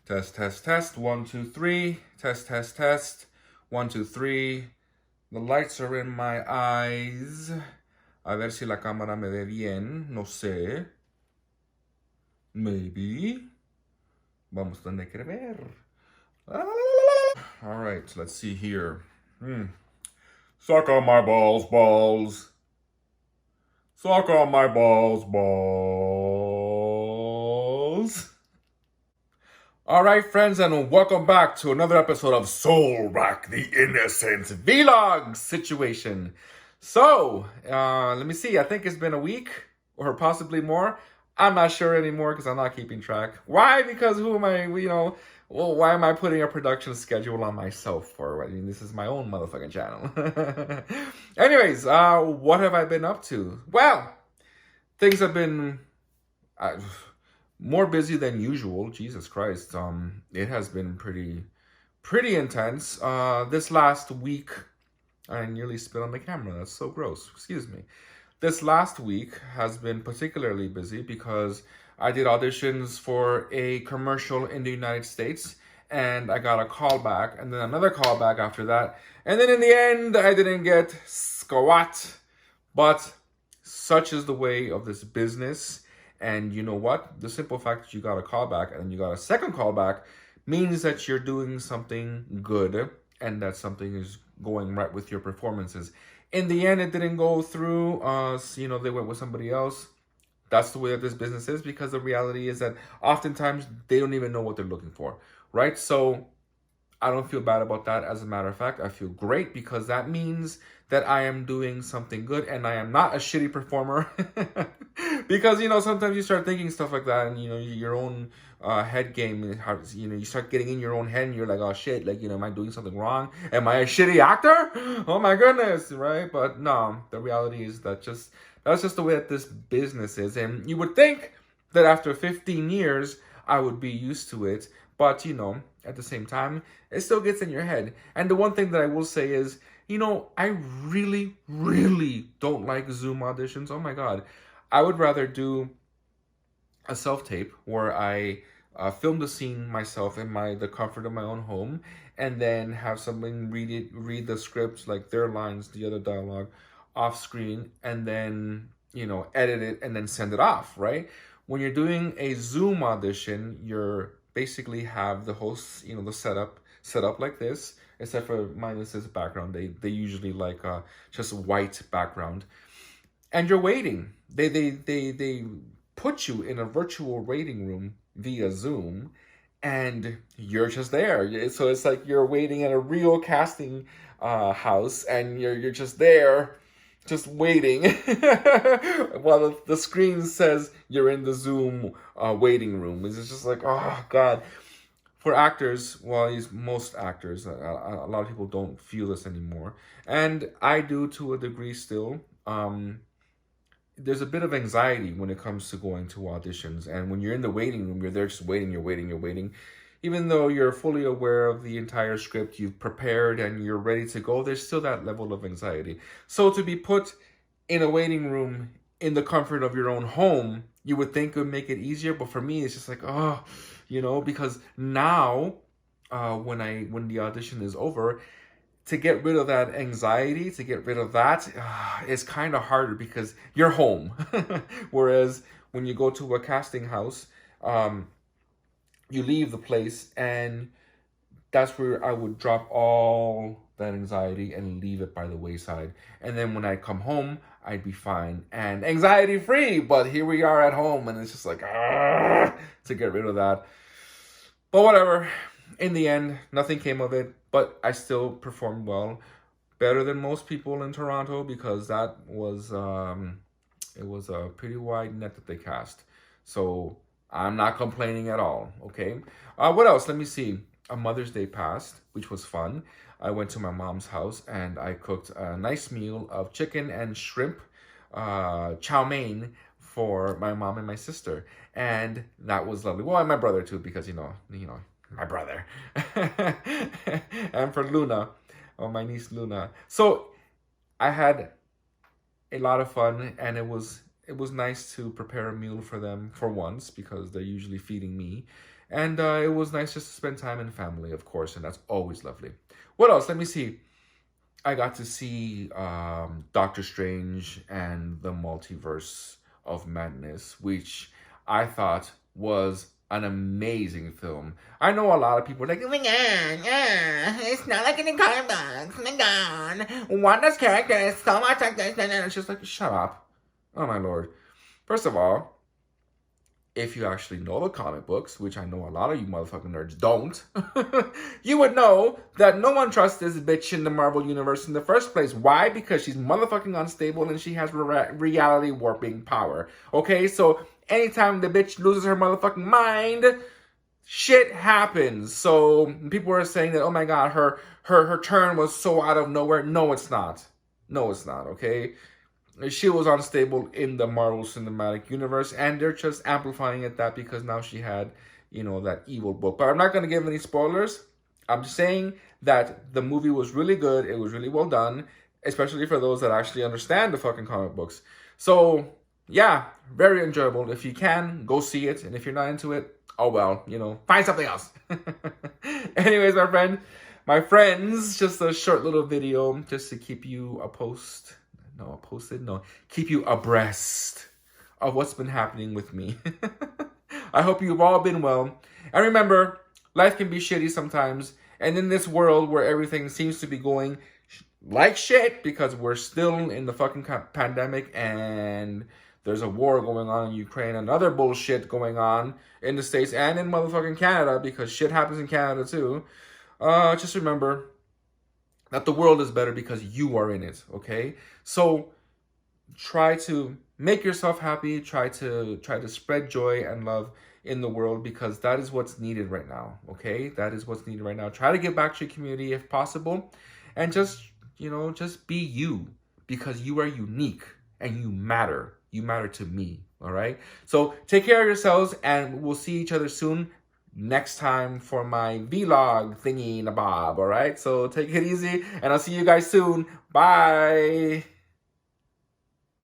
Test, test, test. 1, 2, 3. Test, test, test. 1, 2, 3. The lights are in my eyes. A ver si la cámara me ve bien. No sé. Maybe. Vamos a tener que ver. All right, let's see here. Suck on my balls, balls. Suck on my balls, balls. All right, friends, and welcome back to another episode of Soul Rack, the Innocent Vlog situation. So, let me see. I think it's been a week or possibly more. I'm not sure anymore because I'm not keeping track. Why? Because who am I, why am I putting a production schedule on myself for? I mean, this is my own motherfucking channel. Anyways, what have I been up to? Well, things have been more busy than usual. Jesus Christ. It has been pretty intense. This last week, I nearly spit on the camera. That's so gross. Excuse me. This last week has been particularly busy because I did auditions for a commercial in the United States, and I got a call back, and then another call back after that, and then in the end, I didn't get squat. But such is the way of this business. And you know what? The simple fact that you got a call back and then you got a second call back means that you're doing something good and that something is going right with your performances. In the end, it didn't go through. They went with somebody else. That's the way that this business is, because the reality is that oftentimes they don't even know what they're looking for, right? So I don't feel bad about that. As a matter of fact, I feel great because that means that I am doing something good and I am not a shitty performer. Because, sometimes you start thinking stuff like that and, your own head game, you start getting in your own head and you're like, oh shit, am I doing something wrong? Am I a shitty actor? Oh my goodness, right? But no, the reality is that's just the way that this business is. And you would think that after 15 years, I would be used to it. But, at the same time, it still gets in your head. And the one thing that I will say is, I really, really don't like Zoom auditions. Oh my God. I would rather do a self-tape where I film the scene myself in the comfort of my own home, and then have someone read the script, like their lines, the other dialogue, off screen, and then, edit it and then send it off, right? When you're doing a Zoom audition, you're basically have the hosts, the set up like this, except for minus this background. They usually like just white background. And you're waiting. They put you in a virtual waiting room via Zoom, and you're just there. So it's like you're waiting at a real casting house, and you're just there, just waiting while the screen says you're in the Zoom waiting room. It's just like, oh God. For actors, most actors, a lot of people don't feel this anymore, and I do to a degree still. There's a bit of anxiety when it comes to going to auditions, and when you're in the waiting room, you're there just waiting, you're waiting. Even though you're fully aware of the entire script, you've prepared and you're ready to go, there's still that level of anxiety. So to be put in a waiting room in the comfort of your own home, you would think it would make it easier, but for me, it's just like, because now, when the audition is over, to get rid of that anxiety, to get rid of that, it's kind of harder because you're home. Whereas when you go to a casting house, you leave the place, and that's where I would drop all that anxiety and leave it by the wayside. And then when I come home, I'd be fine and anxiety free. But here we are at home, and it's just like, to get rid of that. But whatever. In the end, nothing came of it, but I still performed well, better than most people in Toronto, because that was it was a pretty wide net that they cast. So I'm not complaining at all. Okay. What else? Let me see. A Mother's Day passed, which was fun. I went to my mom's house and I cooked a nice meal of chicken and shrimp, chow mein, for my mom and my sister, and that was lovely. Well, and my brother too, because my brother, and for Luna, my niece Luna. So I had a lot of fun, and it was it was nice to prepare a meal for them for once because they're usually feeding me. And it was nice just to spend time in family, of course, and that's always lovely. What else? Let me see. I got to see Doctor Strange and the Multiverse of Madness, which I thought was an amazing film. I know a lot of people are like, oh my god, it's not like in the comic books. Oh my god, Wanda's character is so much like this. And it's just like, shut up. Oh my lord. First of all, if you actually know the comic books, which I know a lot of you motherfucking nerds don't, you would know that no one trusts this bitch in the Marvel Universe in the first place. Why? Because she's motherfucking unstable and she has reality warping power. Okay, so anytime the bitch loses her motherfucking mind, shit happens. So people are saying that, oh my god, her turn was so out of nowhere. No, it's not. No, it's not, okay? She was unstable in the Marvel Cinematic Universe, and they're just amplifying it that because now she had, that evil book. But I'm not going to give any spoilers. I'm just saying that the movie was really good. It was really well done, especially for those that actually understand the fucking comic books. So, yeah, very enjoyable. If you can, go see it. And if you're not into it, oh well, find something else. Anyways, my friends, just a short little video just to keep you keep you abreast of what's been happening with me. I hope you've all been well. And remember, life can be shitty sometimes. And in this world where everything seems to be going like shit because we're still in the fucking pandemic and there's a war going on in Ukraine and other bullshit going on in the States and in motherfucking Canada because shit happens in Canada too. Just remember that the world is better because you are in it, okay? So try to make yourself happy, try to spread joy and love in the world because that is what's needed right now, okay? That is what's needed right now. Try to give back to your community if possible and just be you because you are unique and you matter. You matter to me, all right? So take care of yourselves and we'll see each other soon. Next time for my vlog thingy nabob, all right? So take it easy, and I'll see you guys soon. Bye.